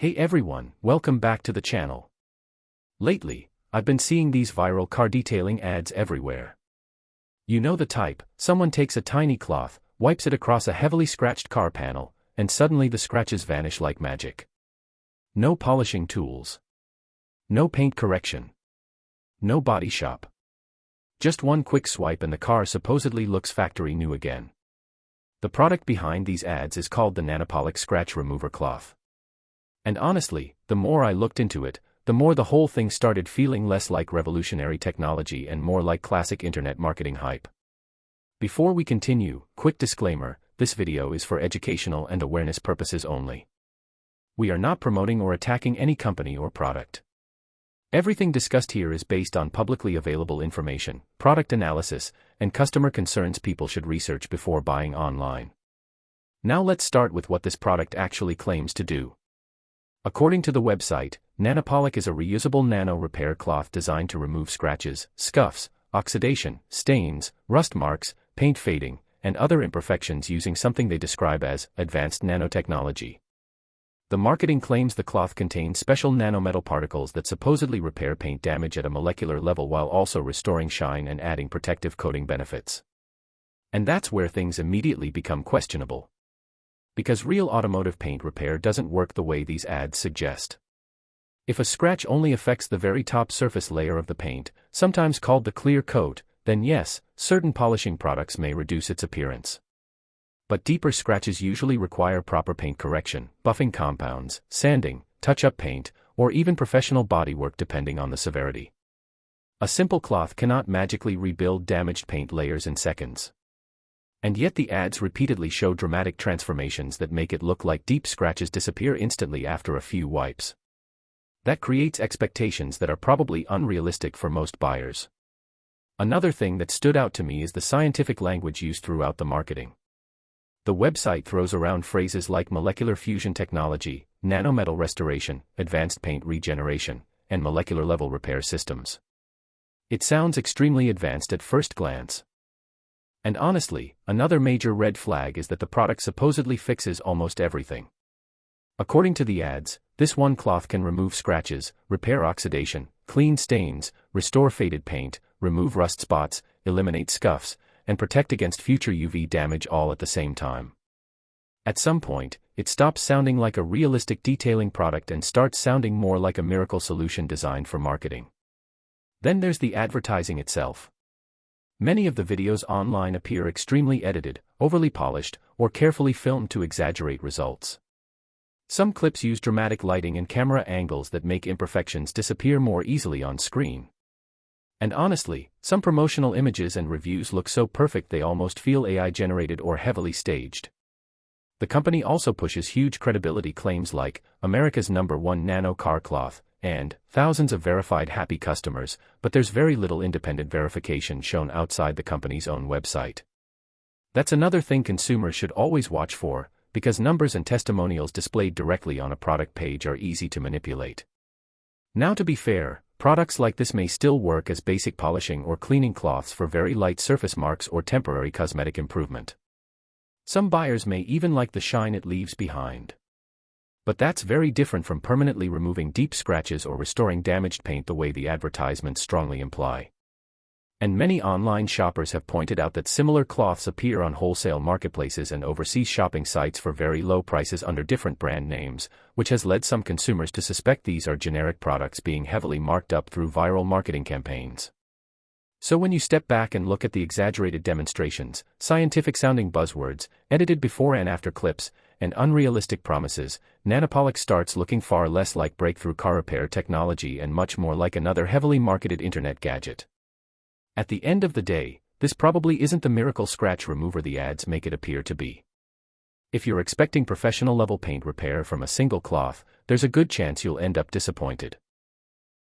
Hey everyone, welcome back to the channel. Lately, I've been seeing these viral car detailing ads everywhere. You know the type: someone takes a tiny cloth, wipes it across a heavily scratched car panel, and suddenly the scratches vanish like magic. No polishing tools. No paint correction. No body shop. Just one quick swipe and the car supposedly looks factory new again. The product behind these ads is called the Nanopolix Scratch Remover Cloth. And honestly, the more I looked into it, the more the whole thing started feeling less like revolutionary technology and more like classic internet marketing hype. Before we continue, quick disclaimer: this video is for educational and awareness purposes only. We are not promoting or attacking any company or product. Everything discussed here is based on publicly available information, product analysis, and customer concerns people should research before buying online. Now let's start with what this product actually claims to do. According to the website, Nanopolix is a reusable nano repair cloth designed to remove scratches, scuffs, oxidation, stains, rust marks, paint fading, and other imperfections using something they describe as advanced nanotechnology. The marketing claims the cloth contains special nanometal particles that supposedly repair paint damage at a molecular level while also restoring shine and adding protective coating benefits. And that's where things immediately become questionable. Because real automotive paint repair doesn't work the way these ads suggest. If a scratch only affects the very top surface layer of the paint, sometimes called the clear coat, then yes, certain polishing products may reduce its appearance. But deeper scratches usually require proper paint correction, buffing compounds, sanding, touch-up paint, or even professional bodywork depending on the severity. A simple cloth cannot magically rebuild damaged paint layers in seconds. And yet the ads repeatedly show dramatic transformations that make it look like deep scratches disappear instantly after a few wipes. That creates expectations that are probably unrealistic for most buyers. Another thing that stood out to me is the scientific language used throughout the marketing. The website throws around phrases like molecular fusion technology, nanometal restoration, advanced paint regeneration, and molecular level repair systems. It sounds extremely advanced at first glance. And honestly, another major red flag is that the product supposedly fixes almost everything. According to the ads, this one cloth can remove scratches, repair oxidation, clean stains, restore faded paint, remove rust spots, eliminate scuffs, and protect against future UV damage all at the same time. At some point, it stops sounding like a realistic detailing product and starts sounding more like a miracle solution designed for marketing. Then there's the advertising itself. Many of the videos online appear extremely edited, overly polished, or carefully filmed to exaggerate results. Some clips use dramatic lighting and camera angles that make imperfections disappear more easily on screen. And honestly, some promotional images and reviews look so perfect they almost feel AI-generated or heavily staged. The company also pushes huge credibility claims like America's #1 nano car cloth and thousands of verified happy customers, but there's very little independent verification shown outside the company's own website. That's another thing consumers should always watch for, because numbers and testimonials displayed directly on a product page are easy to manipulate. Now, to be fair, products like this may still work as basic polishing or cleaning cloths for very light surface marks or temporary cosmetic improvement. Some buyers may even like the shine it leaves behind. But that's very different from permanently removing deep scratches or restoring damaged paint the way the advertisements strongly imply. And many online shoppers have pointed out that similar cloths appear on wholesale marketplaces and overseas shopping sites for very low prices under different brand names, which has led some consumers to suspect these are generic products being heavily marked up through viral marketing campaigns. So when you step back and look at the exaggerated demonstrations, scientific-sounding buzzwords, edited before and after clips, and unrealistic promises, Nanopolix starts looking far less like breakthrough car repair technology and much more like another heavily marketed internet gadget. At the end of the day, this probably isn't the miracle scratch remover the ads make it appear to be. If you're expecting professional-level paint repair from a single cloth, there's a good chance you'll end up disappointed.